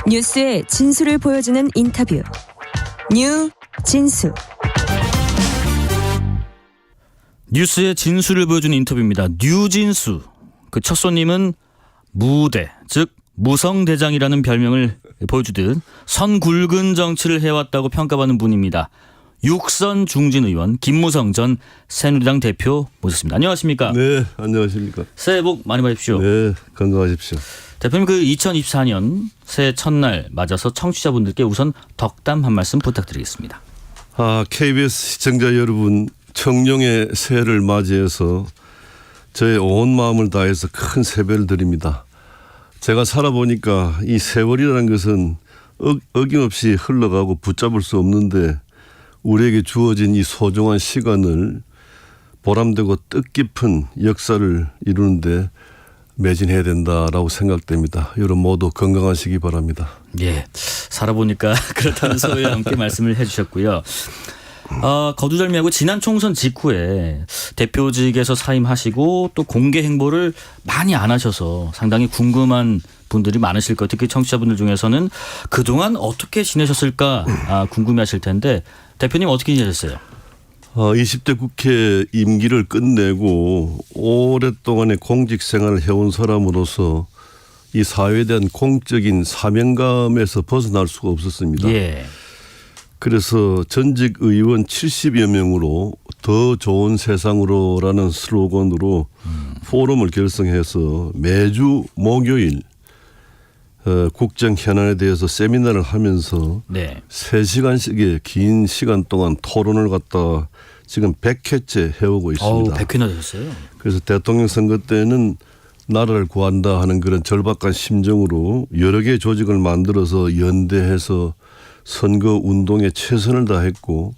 뉴스의 진수를 보여주는 인터뷰. 뉴 진수. 뉴스의 진수를 보여주는 인터뷰입니다. 뉴진수. 그 첫 손님은 무대, 즉 무성대장이라는 별명을 보여주듯 선 굵은 정치를 해왔다고 평가받는 분입니다. 육선 중진 의원 김무성 전 새누리당 대표 모셨습니다. 안녕하십니까? 네, 안녕하십니까? 새해 복 많이 받으십시오. 네, 건강하십시오. 대표님, 그 2024년 새해 첫날 맞아서 청취자분들께 우선 덕담 한 말씀 부탁드리겠습니다. KBS 시청자 여러분, 청룡의 새해를 맞이해서 저의 온 마음을 다해서 큰 세배를 드립니다. 제가 살아보니까 이 세월이라는 것은 어김없이 흘러가고 붙잡을 수 없는데 우리에게 주어진 이 소중한 시간을 보람되고 뜻깊은 역사를 이루는데 매진해야 된다라고 생각됩니다. 여러분 모두 건강하시기 바랍니다. 예, 살아보니까 그렇다는 소리와 함께 말씀을 해주셨고요. 거두절미하고 지난 총선 직후에 대표직에서 사임하시고 또 공개 행보를 많이 안 하셔서 상당히 궁금한 분들이 많으실 것 같아요. 특히 청취자분들 중에서는 그동안 어떻게 지내셨을까 궁금해하실 텐데 대표님 어떻게 지내셨어요? 20대 국회 임기를 끝내고 오랫동안의 공직 생활을 해온 사람으로서 이 사회에 대한 공적인 사명감에서 벗어날 수가 없었습니다. 예. 그래서 전직 의원 70여 명으로 더 좋은 세상으로라는 슬로건으로 포럼을 결성해서 매주 목요일 국정 현안에 대해서 세미나를 하면서 네. 3시간씩의 긴 시간 동안 토론을 갖다 지금 100회째 해오고 있습니다. 100회나 되셨어요? 그래서 대통령 선거 때는 나라를 구한다 하는 그런 절박한 심정으로 여러 개의 조직을 만들어서 연대해서 선거 운동에 최선을 다했고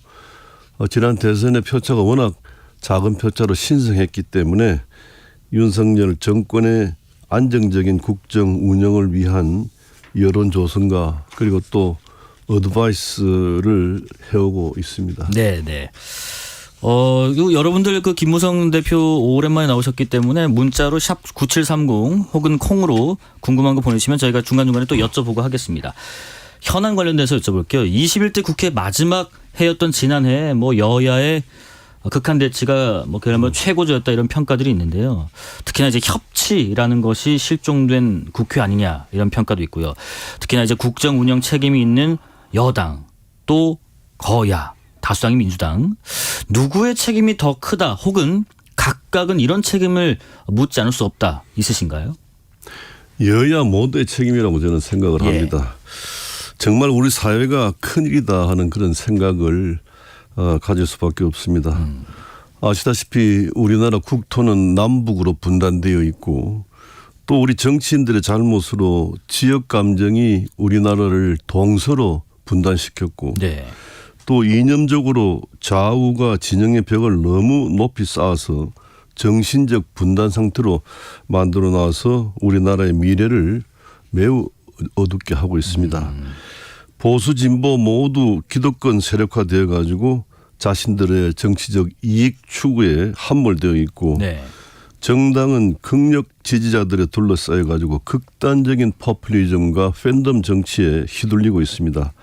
지난 대선의 표차가 워낙 작은 표차로 신성했기 때문에 윤석열 정권의 안정적인 국정 운영을 위한 여론 조성과 그리고 또 어드바이스를 해오고 있습니다. 네, 네. 여러분들 그 김무성 대표 오랜만에 나오셨기 때문에 문자로 샵 9730 혹은 콩으로 궁금한 거 보내시면 저희가 중간중간에 또 여쭤보고 하겠습니다. 현안 관련돼서 여쭤볼게요. 21대 국회 마지막 해였던 지난해 여야의 극한 대치가 그야말로 최고조였다 이런 평가들이 있는데요. 특히나 이제 협치라는 것이 실종된 국회 아니냐 이런 평가도 있고요. 특히나 이제 국정 운영 책임이 있는 여당 또 거야 다수당이 민주당 누구의 책임이 더 크다 혹은 각각은 이런 책임을 묻지 않을 수 없다 있으신가요? 여야 모두의 책임이라고 저는 생각을 합니다. 정말 우리 사회가 큰일이다 하는 그런 생각을 가질 수밖에 없습니다. 아시다시피 우리나라 국토는 남북으로 분단되어 있고 또 우리 정치인들의 잘못으로 지역 감정이 우리나라를 동서로 분단시켰고 네. 또 이념적으로 좌우가 진영의 벽을 너무 높이 쌓아서 정신적 분단 상태로 만들어 놔서 우리나라의 미래를 매우 어둡게 하고 있습니다. 보수 진보 모두 기득권 세력화되어 가지고 자신들의 정치적 이익 추구에 함몰되어 있고 네. 정당은 극력 지지자들에 둘러싸여 가지고 극단적인 포퓰리즘과 팬덤 정치에 휘둘리고 있습니다.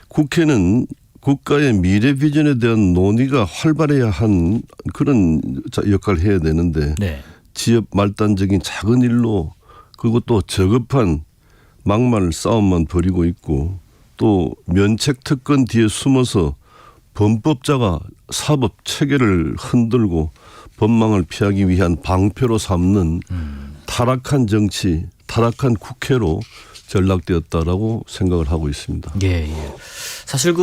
국회는 국가의 미래 비전에 대한 논의가 활발해야 한 그런 역할을 해야 되는데 네. 지역 말단적인 작은 일로 그것도 저급한 막말 싸움만 벌이고 있고 또 면책 특권 뒤에 숨어서 범법자가 사법 체계를 흔들고 법망을 피하기 위한 방패로 삼는 타락한 정치, 타락한 국회로 전락되었다라고 생각을 하고 있습니다. 예. 사실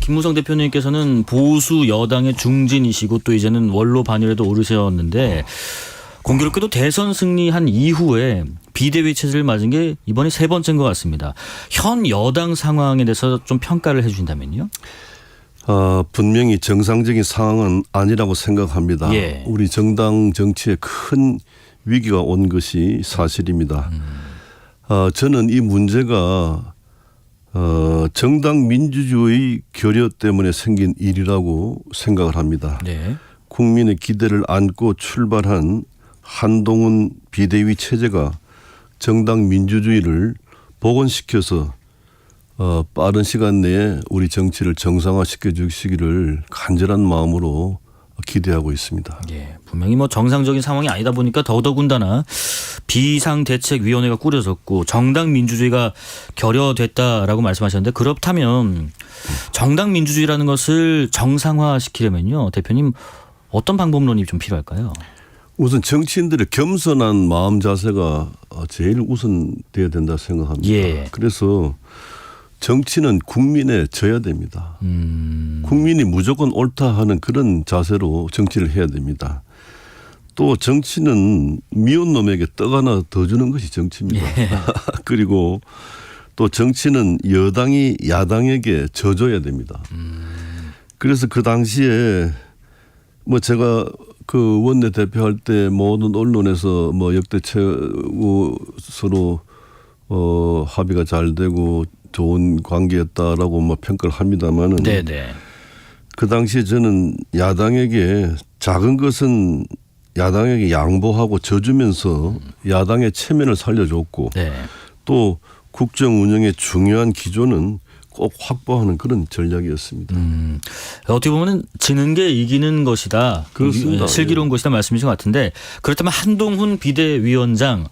김무성 대표님께서는 보수 여당의 중진이시고 또 이제는 원로 반열에도 오르셨는데 공교롭게도 대선 승리한 이후에 비대위 체제를 맞은 게 이번이 3번째인 것 같습니다. 현 여당 상황에 대해서 좀 평가를 해 주신다면요? 분명히 정상적인 상황은 아니라고 생각합니다. 예. 우리 정당 정치에 큰 위기가 온 것이 사실입니다. 저는 이 문제가 정당 민주주의 결여 때문에 생긴 일이라고 생각을 합니다. 네. 국민의 기대를 안고 출발한 한동훈 비대위 체제가 정당 민주주의를 복원시켜서 빠른 시간 내에 우리 정치를 정상화시켜 주시기를 간절한 마음으로 기대하고 있습니다. 예, 분명히 뭐 정상적인 상황이 아니다 보니까 더더군다나 비상대책위원회가 꾸려졌고 정당 민주주의가 결여됐다라고 말씀하셨는데 그렇다면 정당 민주주의라는 것을 정상화시키려면요, 대표님 어떤 방법론이 좀 필요할까요? 우선 정치인들의 겸손한 마음 자세가 제일 우선돼야 된다 생각합니다. 예. 그래서 정치는 국민에 져야 됩니다. 국민이 무조건 옳다 하는 그런 자세로 정치를 해야 됩니다. 또 정치는 미운 놈에게 떡 하나 더 주는 것이 정치입니다. 예. 그리고 또 정치는 여당이 야당에게 져줘야 됩니다. 그래서 그 당시에 뭐 제가 그 원내 대표할 때 모든 언론에서 뭐 역대 최고 서로 합의가 잘 되고 좋은 관계였다라고 뭐 평가를 합니다만은 네네. 그 당시에 저는 야당에게 작은 것은 야당에게 양보하고 져주면서 야당의 체면을 살려줬고 네. 또 국정 운영의 중요한 기조는 꼭 확보하는 그런 전략이었습니다. 어떻게 보면 지는 게 이기는 것이다. 그렇습니다. 슬기로운 것이다 말씀이신 것 같은데 그렇다면 한동훈 비대위원장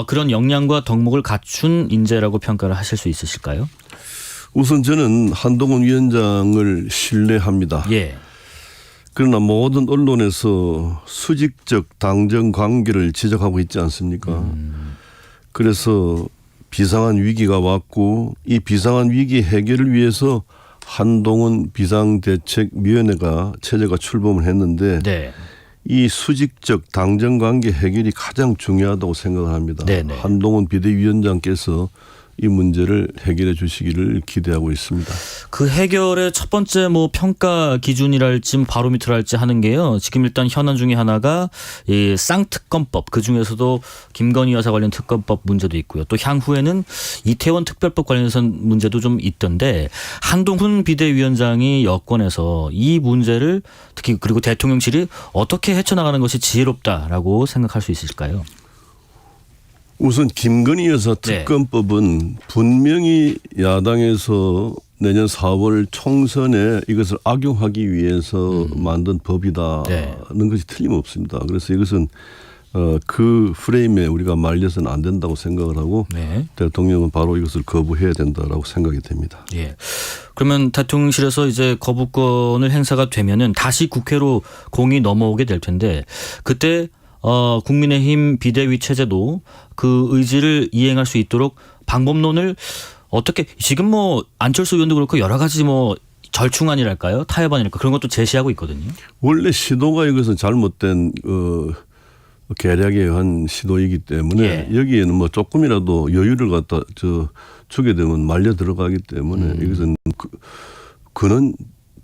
그런 역량과 덕목을 갖춘 인재라고 평가를 하실 수 있으실까요? 우선 저는 한동훈 위원장을 신뢰합니다. 예. 그러나 모든 언론에서 수직적 당정 관계를 지적하고 있지 않습니까? 그래서 비상한 위기가 왔고 이 비상한 위기 해결을 위해서 한동훈 비상대책위원회가 체제가 출범을 했는데 네. 이 수직적 당정관계 해결이 가장 중요하다고 생각을 합니다. 네네. 한동훈 비대위원장께서 이 문제를 해결해 주시기를 기대하고 있습니다. 그 해결의 첫 번째 뭐 평가 기준이랄지 바로미터랄지 하는 게요. 지금 일단 현안 중에 하나가 이 쌍특검법, 그 중에서도 김건희 여사 관련 특검법 문제도 있고요. 또 향후에는 이태원 특별법 관련해서 문제도 좀 있던데 한동훈 비대위원장이 여권에서 이 문제를 특히 그리고 대통령실이 어떻게 헤쳐나가는 것이 지혜롭다라고 생각할 수 있을까요? 우선 김건희 여사 특검법은 분명히 야당에서 내년 4월 총선에 이것을 악용하기 위해서 만든 법이다는 것이 틀림없습니다. 그래서 이것은 그 프레임에 우리가 말려서는 안 된다고 생각을 하고 대통령은 바로 이것을 거부해야 된다라고 생각이 됩니다. 예. 그러면 대통령실에서 이제 거부권을 행사가 되면은 다시 국회로 공이 넘어오게 될 텐데 그때 국민의힘 비대위 체제도 그 의지를 이행할 수 있도록 방법론을 어떻게 지금 뭐 안철수 의원도 그렇고 여러 가지 뭐 절충안이랄까요? 타협안이랄까 그런 것도 제시하고 있거든요. 원래 시도가 이것은 잘못된 계략에 의한 시도이기 때문에 여기에는 뭐 조금이라도 여유를 갖다 주게 되면 말려 들어가기 때문에 이것은 그는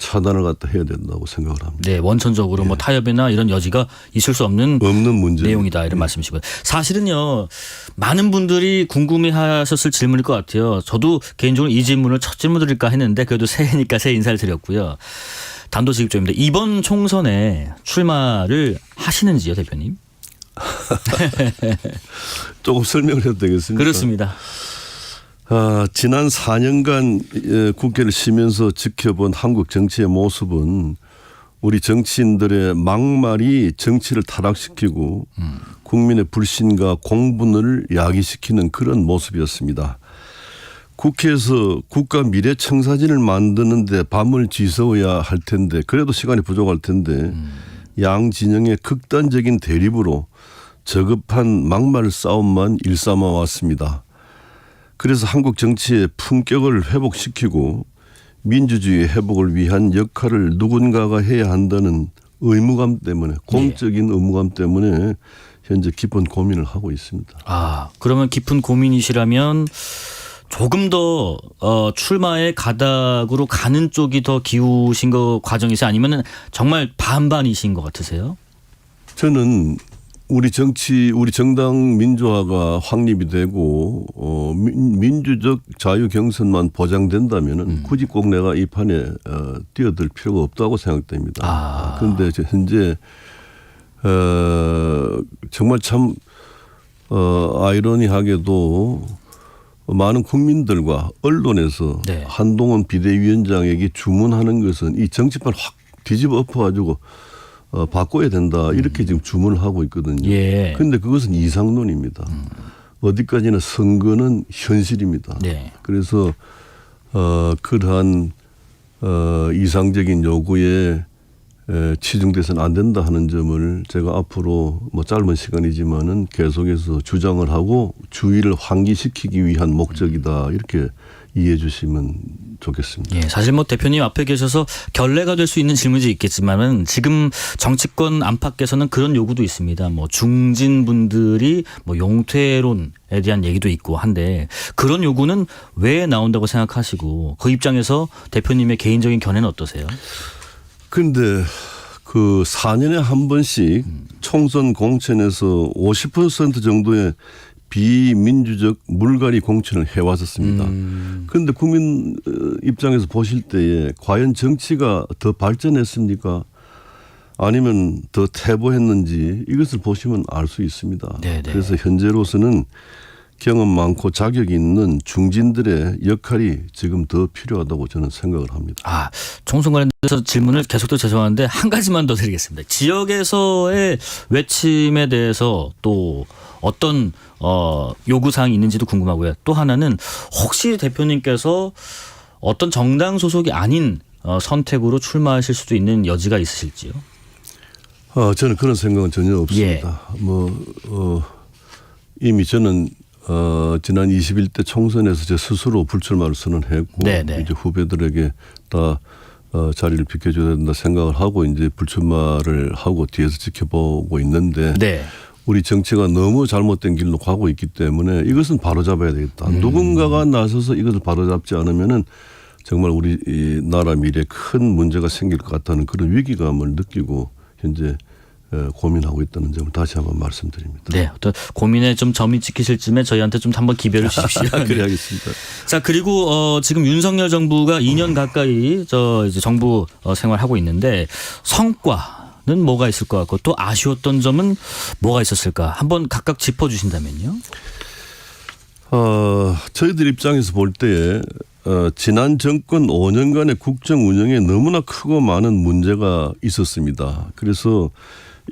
차단을 갖다 해야 된다고 생각을 합니다. 네, 원천적으로 뭐 타협이나 이런 여지가 있을 수 없는 문제 내용이다 이런 말씀이시고요. 사실은요 많은 분들이 궁금해하셨을 질문일 것 같아요. 저도 개인적으로 이 질문을 첫 질문 드릴까 했는데 그래도 새해니까 새 인사를 드렸고요. 단도직입적입니다. 이번 총선에 출마를 하시는지요, 대표님? 조금 설명을 해도 되겠습니까? 그렇습니다. 지난 4년간 국회를 쉬면서 지켜본 한국 정치의 모습은 우리 정치인들의 막말이 정치를 타락시키고 국민의 불신과 공분을 야기시키는 그런 모습이었습니다. 국회에서 국가 미래 청사진을 만드는데 밤을 지새워야 할 텐데 그래도 시간이 부족할 텐데 양 진영의 극단적인 대립으로 저급한 막말 싸움만 일삼아 왔습니다. 그래서 한국 정치의 품격을 회복시키고 민주주의 회복을 위한 역할을 누군가가 해야 한다는 의무감 때문에 공적인 의무감 때문에 현재 깊은 고민을 하고 있습니다. 그러면 깊은 고민이시라면 조금 더 출마의 가닥으로 가는 쪽이 더 기우신 거 과정이세요? 아니면 정말 반반이신 것 같으세요? 저는 우리 정당 민주화가 확립이 되고 민주적 자유 경선만 보장된다면은 굳이 꼭 내가 이 판에 뛰어들 필요가 없다고 생각됩니다. 그런데 현재 정말 참 아이러니하게도 많은 국민들과 언론에서 네. 한동훈 비대위원장에게 주문하는 것은 이 정치판 확 뒤집어 엎어가지고 바꿔야 된다 이렇게 지금 주문을 하고 있거든요. 예. 그런데 그것은 이상론입니다. 어디까지나 선거는 현실입니다. 네. 그래서 그러한 이상적인 요구에 치중돼서는 안 된다 하는 점을 제가 앞으로 뭐 짧은 시간이지만은 계속해서 주장을 하고 주의를 환기시키기 위한 목적이다 이렇게 이해해 주시면 좋겠습니다. 예, 사실 뭐 대표님 앞에 계셔서 결례가 될 수 있는 질문이 있겠지만은 지금 정치권 안팎에서는 그런 요구도 있습니다. 뭐 중진 분들이 뭐 용퇴론에 대한 얘기도 있고 한데 그런 요구는 왜 나온다고 생각하시고 그 입장에서 대표님의 개인적인 견해는 어떠세요? 그런데 그 4년에 한 번씩 총선 공천에서 50% 정도의 비민주적 물갈이 공천을 해왔었습니다. 그런데 국민 입장에서 보실 때에 과연 정치가 더 발전했습니까? 아니면 더 퇴보했는지 이것을 보시면 알 수 있습니다. 네네. 그래서 현재로서는 경험 많고 자격이 있는 중진들의 역할이 지금 더 필요하다고 저는 생각을 합니다. 아, 총선 관련돼서 질문을 계속도 죄송한데 한 가지만 더 드리겠습니다. 지역에서의 외침에 대해서 또 어떤 요구사항이 있는지도 궁금하고요. 또 하나는 혹시 대표님께서 어떤 정당 소속이 아닌 선택으로 출마하실 수도 있는 여지가 있으실지요? 저는 그런 생각은 전혀 없습니다. 이미 저는 지난 21대 총선에서 제 스스로 불출마를 선언했고 네네. 이제 후배들에게 다 자리를 비켜줘야 된다 생각을 하고 이제 불출마를 하고 뒤에서 지켜보고 있는데 네. 우리 정치가 너무 잘못된 길로 가고 있기 때문에 이것은 바로잡아야 되겠다. 누군가가 나서서 이것을 바로잡지 않으면은 정말 우리 이 나라 미래에 큰 문제가 생길 것 같다는 그런 위기감을 느끼고 현재 고민하고 있다는 점을 다시 한번 말씀드립니다. 네, 어떤 고민에 좀 점이 찍히실 쯤에 저희한테 좀 한번 기별을 주십시오. 그래 하겠습니다. 자, 그리고 지금 윤석열 정부가 2년 가까이 이제 정부 생활하고 있는데 성과는 뭐가 있을 것 같고 또 아쉬웠던 점은 뭐가 있었을까? 한번 각각 짚어주신다면요. 저희들 입장에서 볼 때에 지난 정권 5년간의 국정 운영에 너무나 크고 많은 문제가 있었습니다. 그래서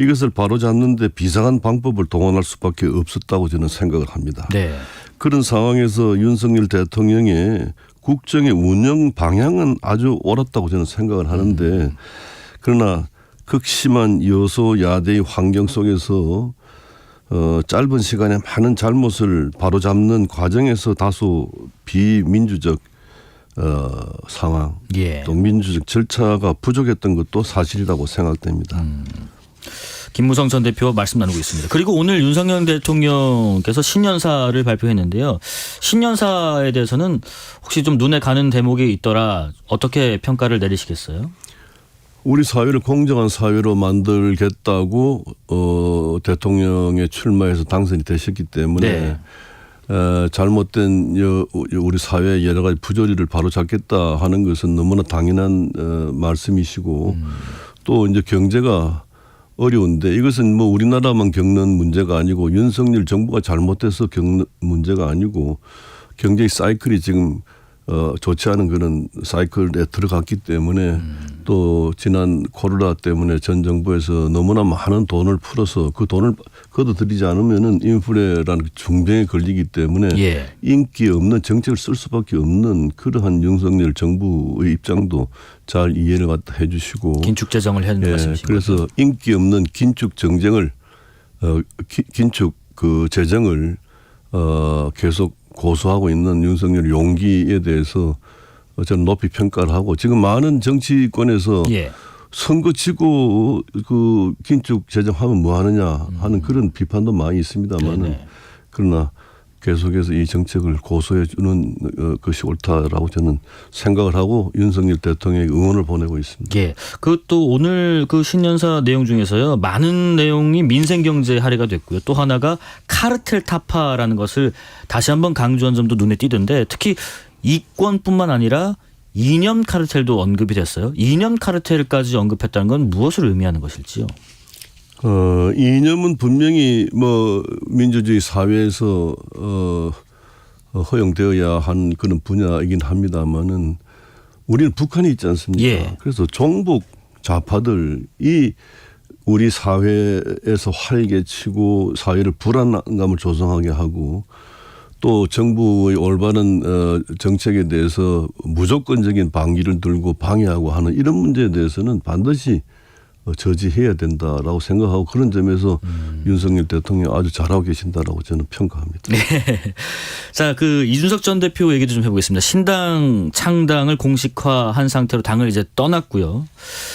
이것을 바로잡는데 비상한 방법을 동원할 수밖에 없었다고 저는 생각을 합니다. 네. 그런 상황에서 윤석열 대통령의 국정의 운영 방향은 아주 옳았다고 저는 생각을 하는데 그러나 극심한 여소야대의 환경 속에서 짧은 시간에 많은 잘못을 바로잡는 과정에서 다소 비민주적 상황 예. 또 민주적 절차가 부족했던 것도 사실이라고 생각됩니다. 김무성 전 대표와 말씀 나누고 있습니다. 그리고 오늘 윤석열 대통령께서 신년사를 발표했는데요. 신년사에 대해서는 혹시 좀 눈에 가는 대목이 있더라 어떻게 평가를 내리시겠어요? 우리 사회를 공정한 사회로 만들겠다고 대통령에 출마해서 당선이 되셨기 때문에 잘못된 우리 사회의 여러 가지 부조리를 바로잡겠다 하는 것은 너무나 당연한 말씀이시고 또 이제 경제가 어려운데 이것은 뭐 우리나라만 겪는 문제가 아니고 윤석열 정부가 잘못돼서 겪는 문제가 아니고 경제의 사이클이 지금 좋지 않은 그런 사이클에 들어갔기 때문에 또 지난 코로나 때문에 전 정부에서 너무나 많은 돈을 풀어서 그 돈을 걷어들이지 않으면은 인플레라는 중병에 걸리기 때문에 인기 없는 정책을 쓸 수밖에 없는 그러한 윤석열 정부의 입장도 잘 이해를 갖다 해 주시고 긴축 재정을 해야 하는 말씀이신 그래서 거죠? 인기 없는 긴축 정쟁을 긴축 그 재정을 계속 고수하고 있는 윤석열 용기에 대해서 저는 높이 평가를 하고 지금 많은 정치권에서 선거 치고 그 긴축 재정하면 뭐 하느냐 하는 그런 비판도 많이 있습니다만은 그러나 계속해서 이 정책을 고수해 주는 것이 옳다라고 저는 생각을 하고 윤석열 대통령에게 응원을 보내고 있습니다. 예. 그것도 오늘 그 신년사 내용 중에서요. 많은 내용이 민생경제 할애가 됐고요. 또 하나가 카르텔 타파라는 것을 다시 한번 강조한 점도 눈에 띄던데 특히 이권뿐만 아니라 이념 카르텔도 언급이 됐어요. 이념 카르텔까지 언급했다는 건 무엇을 의미하는 것일지요? 이념은 분명히 뭐 민주주의 사회에서 허용되어야 한 그런 분야이긴 합니다만은 우리는 북한이 있지 않습니까? 예. 그래서 종북 좌파들이 우리 사회에서 활개치고 사회를 불안감을 조성하게 하고 또 정부의 올바른 정책에 대해서 무조건적인 방기를 들고 방해하고 하는 이런 문제에 대해서는 반드시 저지해야 된다라고 생각하고 그런 점에서 윤석열 대통령이 아주 잘하고 계신다라고 저는 평가합니다. 네. 자, 그 이준석 전 대표 얘기도 좀 해보겠습니다. 신당 창당을 공식화한 상태로 당을 이제 떠났고요.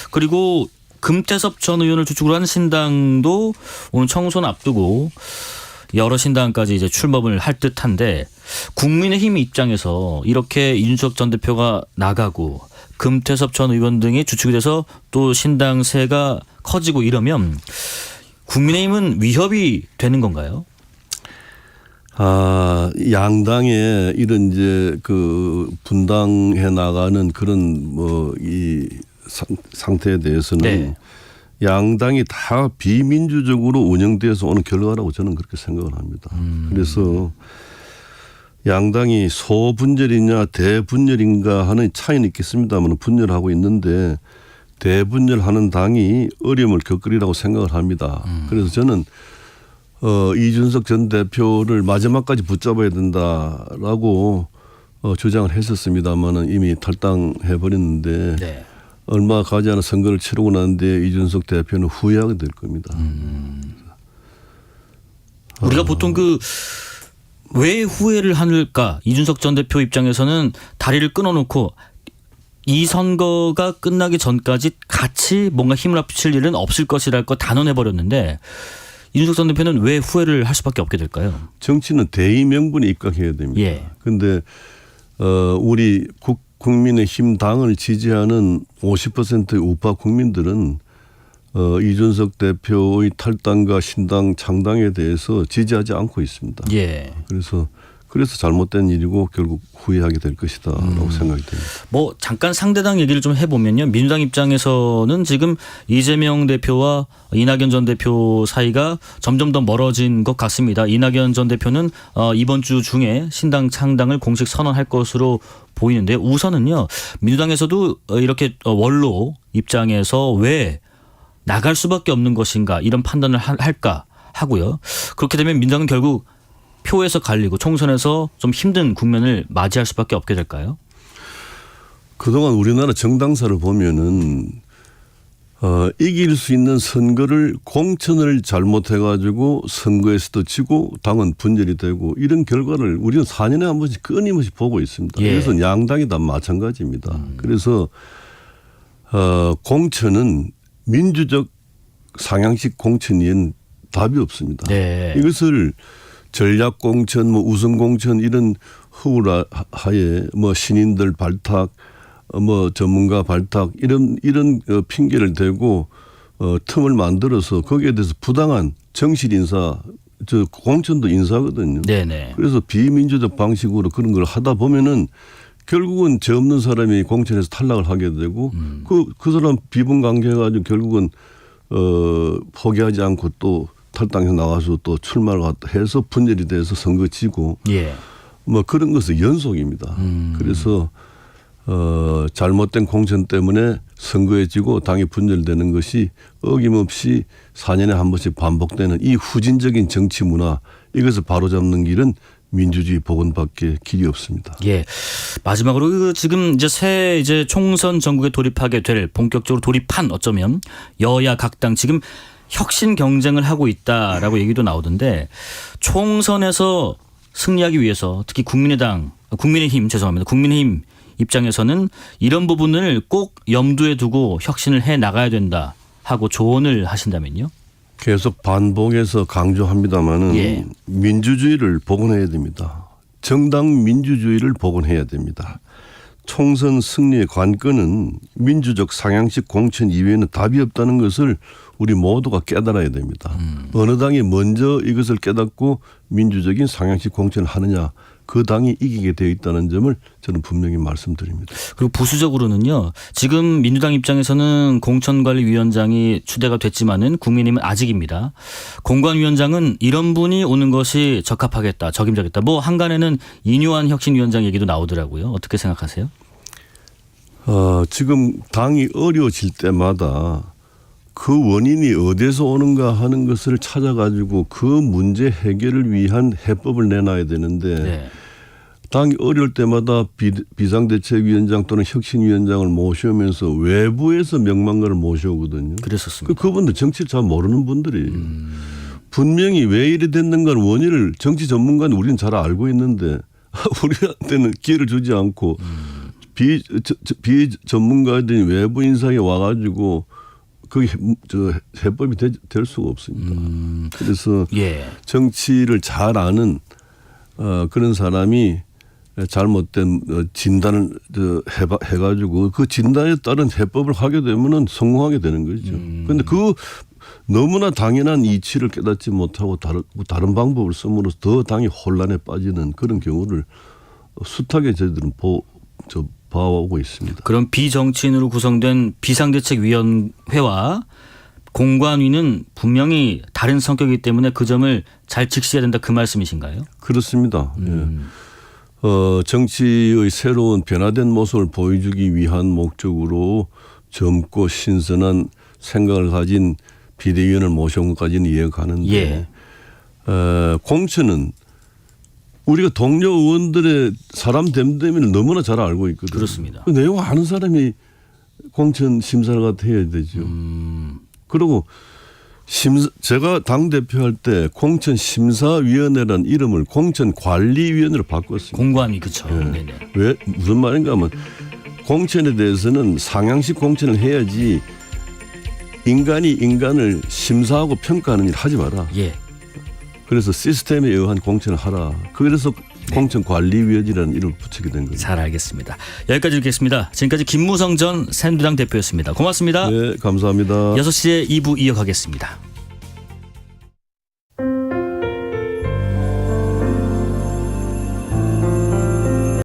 그리고 금태섭 전 의원을 주축으로 한 신당도 오늘 총선 앞두고 여러 신당까지 이제 출범을 할 듯한데 국민의힘 입장에서 이렇게 이준석 전 대표가 나가고 금태섭 전 의원 등이 주축이 돼서 또 신당세가 커지고 이러면 국민의힘은 위협이 되는 건가요? 양당의 이런 이제 그 분당해 나가는 그런 이 상태에 대해서는 네. 양당이 다 비민주적으로 운영되어서 오는 결과라고 저는 그렇게 생각을 합니다. 그래서 양당이 소분열이냐 대분열인가 하는 차이는 있겠습니다만 분열하고 있는데 대분열하는 당이 어려움을 겪으리라고 생각을 합니다. 그래서 저는 이준석 전 대표를 마지막까지 붙잡아야 된다라고 주장을 했었습니다만 이미 탈당해 버렸는데 네. 얼마 가지 않은 선거를 치르고 난데 이준석 대표는 후회하게 될 겁니다. 우리가 보통 왜 후회를 할까? 이준석 전 대표 입장에서는 다리를 끊어놓고 이 선거가 끝나기 전까지 같이 뭔가 힘을 합칠 일은 없을 것이랄 거 단언해버렸는데 이준석 전 대표는 왜 후회를 할 수밖에 없게 될까요? 정치는 대의 명분에 입각해야 됩니다. 그런데 우리 국민의힘 당을 지지하는 50%의 우파 국민들은 이준석 대표의 탈당과 신당 창당에 대해서 지지하지 않고 있습니다. 예. 그래서 잘못된 일이고 결국 후회하게 될 것이다라고 생각이 됩니다. 뭐 잠깐 상대당 얘기를 좀 해보면요. 민주당 입장에서는 지금 이재명 대표와 이낙연 전 대표 사이가 점점 더 멀어진 것 같습니다. 이낙연 전 대표는 이번 주 중에 신당 창당을 공식 선언할 것으로 보이는데 우선은요. 민주당에서도 이렇게 원로 입장에서 왜 나갈 수밖에 없는 것인가 이런 판단을 할까 하고요. 그렇게 되면 민주당은 결국 표에서 갈리고 총선에서 좀 힘든 국면을 맞이할 수밖에 없게 될까요? 그동안 우리나라 정당사를 보면은 이길 수 있는 선거를 공천을 잘못해가지고 선거에서도 지고 당은 분열이 되고 이런 결과를 우리는 4년에 한 번씩 끊임없이 보고 있습니다. 예. 그래서 양당이 다 마찬가지입니다. 그래서 공천은 민주적 상향식 공천이엔 답이 없습니다. 네. 이것을 전략 공천, 우선 공천 이런 허울하에 신인들 발탁, 전문가 발탁 이런 핑계를 대고 틈을 만들어서 거기에 대해서 부당한 정실 인사, 공천도 인사거든요. 네네. 그래서 비민주적 방식으로 그런 걸 하다 보면은 결국은 죄 없는 사람이 공천에서 탈락을 하게 되고 그 사람 비분 관계해가지고 결국은 포기하지 않고 또 탈당해 나가서 또 출마를 해서 분열이 돼서 선거 지고 예. 그런 것의 연속입니다. 그래서 잘못된 공천 때문에 선거에 지고 당이 분열되는 것이 어김없이 4년에 한 번씩 반복되는 이 후진적인 정치 문화 이것을 바로잡는 길은 민주주의 복원밖에 길이 없습니다. 예. 마지막으로 지금 이제 총선 전국에 돌입하게 될 본격적으로 돌입한 어쩌면 여야 각 당 지금 혁신 경쟁을 하고 있다라고 얘기도 나오던데 총선에서 승리하기 위해서 특히 국민의힘 입장에서는 이런 부분을 꼭 염두에 두고 혁신을 해 나가야 된다 하고 조언을 하신다면요? 계속 반복해서 강조합니다마는 예. 민주주의를 복원해야 됩니다. 정당 민주주의를 복원해야 됩니다. 총선 승리의 관건은 민주적 상향식 공천 이외에는 답이 없다는 것을 우리 모두가 깨달아야 됩니다. 어느 당이 먼저 이것을 깨닫고 민주적인 상향식 공천을 하느냐 그 당이 이기게 되어 있다는 점을 저는 분명히 말씀드립니다. 그리고 부수적으로는요. 지금 민주당 입장에서는 공천관리위원장이 추대가 됐지만은 국민의힘은 아직입니다. 공관위원장은 이런 분이 오는 것이 적합하겠다, 적임자겠다. 뭐 한간에는 이뇨한 혁신위원장 얘기도 나오더라고요. 어떻게 생각하세요? 지금 당이 어려워질 때마다 그 원인이 어디서 오는가 하는 것을 찾아가지고 그 문제 해결을 위한 해법을 내놔야 되는데 네. 당이 어려울 때마다 비상대책위원장 또는 혁신위원장을 모셔오면서 외부에서 명망가를 모셔오거든요. 그랬었습니다. 그분들 정치를 잘 모르는 분들이에요. 분명히 왜 이래 됐는가 원인을 정치 전문가는 우리는 잘 알고 있는데 우리한테는 기회를 주지 않고 비전문가들이 외부 인사에 와가지고 그게 해법이 될 수가 없습니다. 그래서 예. 정치를 잘 아는 그런 사람이 잘못된 진단을 해가지고 그 진단에 따른 해법을 하게 되면은 성공하게 되는 거죠. 그런데 그 너무나 당연한 이치를 깨닫지 못하고 다른 방법을 쓰므로써 더 당이 혼란에 빠지는 그런 경우를 숱하게 저희들은 봐오고 있습니다. 그럼 비정치인으로 구성된 비상대책위원회와 공관위는 분명히 다른 성격이기 때문에 그 점을 잘 직시해야 된다 그 말씀이신가요? 그렇습니다. 예. 정치의 새로운 변화된 모습을 보여주기 위한 목적으로 젊고 신선한 생각을 가진 비대위원을 모셔온 것까지는 이해가 가는데 예. 공천은 우리가 동료 의원들의 사람 됨됨이를 너무나 잘 알고 있거든요. 그렇습니다. 그 내용 아는 사람이 공천 심사를 해야 되죠. 그리고 제가 당대표할 때 공천심사위원회라는 이름을 공천관리위원회로 바꿨습니다. 공관위 그렇죠. 네. 왜 무슨 말인가 하면 공천에 대해서는 상향식 공천을 해야지 인간이 인간을 심사하고 평가하는 일 하지 마라. 예. 그래서 시스템에 의한 공천을 하라. 그래서 공천관리위원회라는 이름을 붙이게 된 거죠. 잘 알겠습니다. 여기까지 듣겠습니다. 지금까지 김무성 전 새누리당 대표였습니다. 고맙습니다. 네, 감사합니다. 6시에 2부 이어가겠습니다.